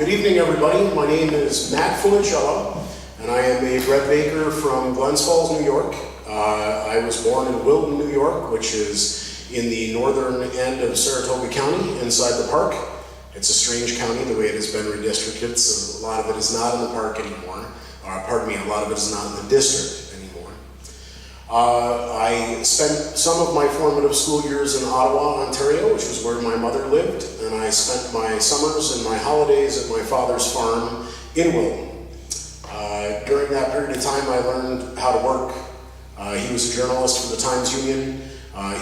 Good evening, everybody. My name is Matt Funiciello, and I am a bread baker from Glens Falls, New York. I was born in Wilton, New York, which is in the northern end of Saratoga County, inside the park. It's a strange county, the way it has been redistricted, so a lot of it is not in the park anymore. A lot of it is not in the district anymore. I spent some of my formative school years in Ottawa, Ontario, which was where my mother lived, and I spent my summers and my holidays at my father's farm in Wilton. During that period of time, I learned how to work. He was a journalist for the Times-Union.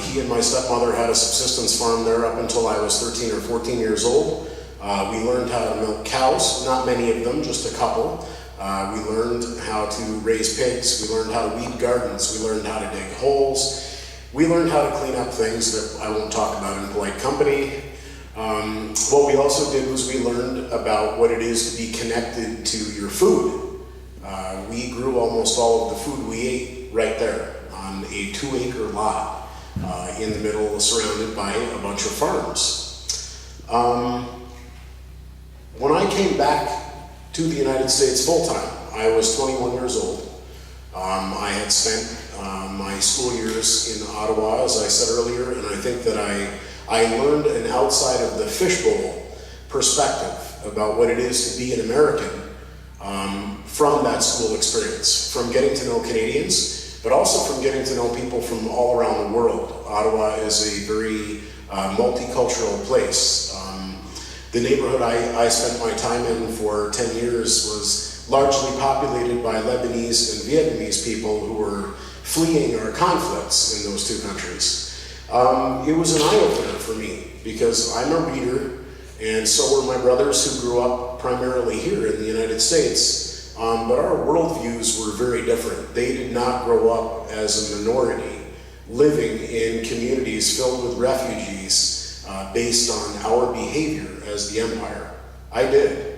He and my stepmother had a subsistence farm there up until I was 13 or 14 years old. We learned how to milk cows, not many of them, just a couple. We learned how to raise pigs. We learned how to weed gardens. We learned how to dig holes. We learned how to clean up things that I won't talk about in polite company. What we also did was we learned about what it is to be connected to your food. We grew almost all of the food we ate right there on a 2-acre lot in the middle, surrounded by a bunch of farms. When I came back to the United States full-time, I was 21 years old. I had spent my school years in Ottawa, as I said earlier, and I think that I learned an outside of the fishbowl perspective about what it is to be an American from that school experience, from getting to know Canadians, but also from getting to know people from all around the world. Ottawa is a very multicultural place. The neighborhood I spent my time in for 10 years was largely populated by Lebanese and Vietnamese people who were fleeing our conflicts in those two countries. It was an eye-opener for me because I'm a reader, and so were my brothers who grew up primarily here in the United States, but our worldviews were very different. They did not grow up as a minority, living in communities filled with refugees based on our behavior as the empire. I did.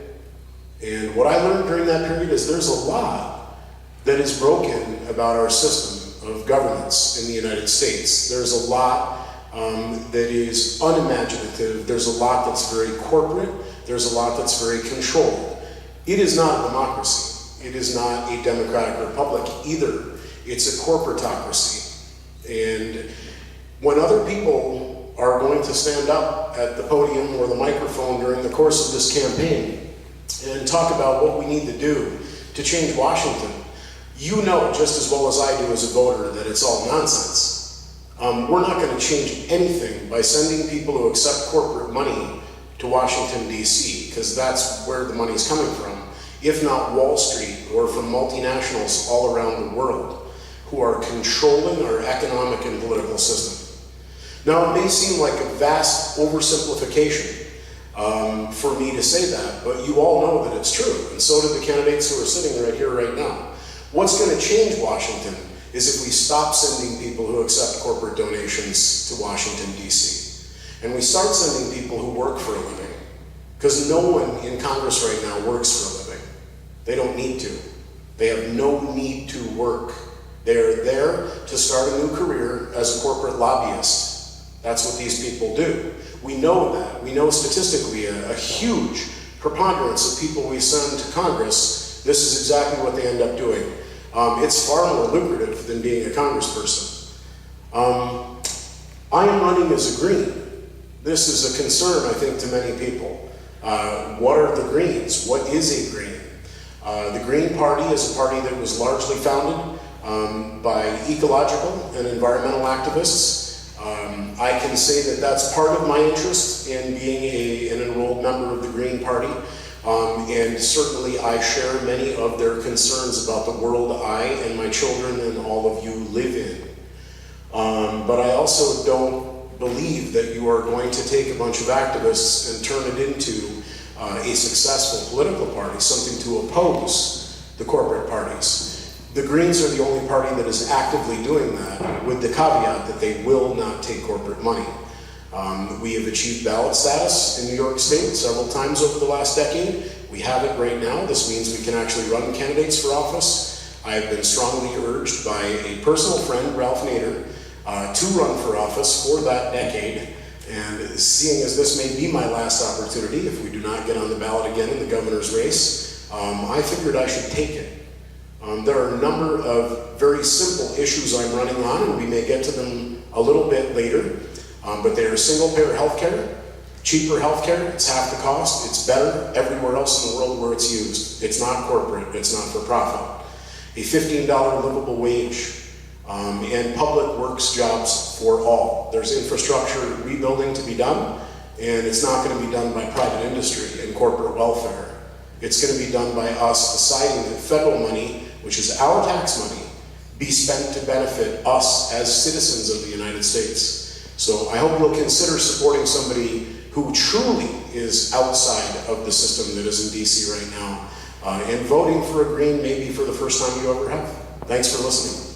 And what I learned during that period is there's a lot that is broken about our system of governance in the United States. There's a lot that is unimaginative. There's a lot that's very corporate. There's a lot that's very controlled. It is not a democracy. It is not a democratic republic either. It's a corporatocracy. And when other people are going to stand up at the podium or the microphone during the course of this campaign and talk about what we need to do to change Washington, you know just as well as I do as a voter that it's all nonsense. We're not going to change anything by sending people who accept corporate money to Washington, D.C., because that's where the money's coming from, if not Wall Street or from multinationals all around the world who are controlling our economic and political system. Now, it may seem like a vast oversimplification for me to say that, but you all know that it's true, and so do the candidates who are sitting right here right now. What's going to change Washington is if we stop sending people who accept corporate donations to Washington, D.C., and we start sending people who work for a living, because no one in Congress right now works for a living. They don't need to. They have no need to work. They are there to start a new career as a corporate lobbyist. That's what these people do. We know that. We know statistically a huge preponderance of people we send to Congress, this is exactly what they end up doing. It's far more lucrative than being a congressperson. I am running as a Green. This is a concern, I think, to many people. What are the Greens? What is a Green? The Green Party is a party that was largely founded by ecological and environmental activists. I can say that that's part of my interest in being an enrolled member of the Green Party, and certainly I share many of their concerns about the world I and my children and all of you live in. But I also don't believe that you are going to take a bunch of activists and turn it into a successful political party, something to oppose the corporate parties. The Greens are the only party that is actively doing that, with the caveat that they will not take corporate money. We have achieved ballot status in New York State several times over the last decade. We have it right now. This means we can actually run candidates for office. I have been strongly urged by a personal friend, Ralph Nader, to run for office for that decade And seeing as this may be my last opportunity, if we do not get on the ballot again in the governor's race, I figured I should take it. There are a number of very simple issues I'm running on, and we may get to them a little bit later, but they are single-payer healthcare, cheaper healthcare, it's half the cost, it's better everywhere else in the world where it's used. It's not corporate, it's not for profit. A $15 livable wage, and public works jobs for all. There's infrastructure rebuilding to be done, and it's not going to be done by private industry and corporate welfare. It's going to be done by us deciding that federal money, which is our tax money, be spent to benefit us as citizens of the United States. So I hope you'll consider supporting somebody who truly is outside of the system that is in DC right now, and voting for a Green maybe for the first time you ever have. Thanks for listening.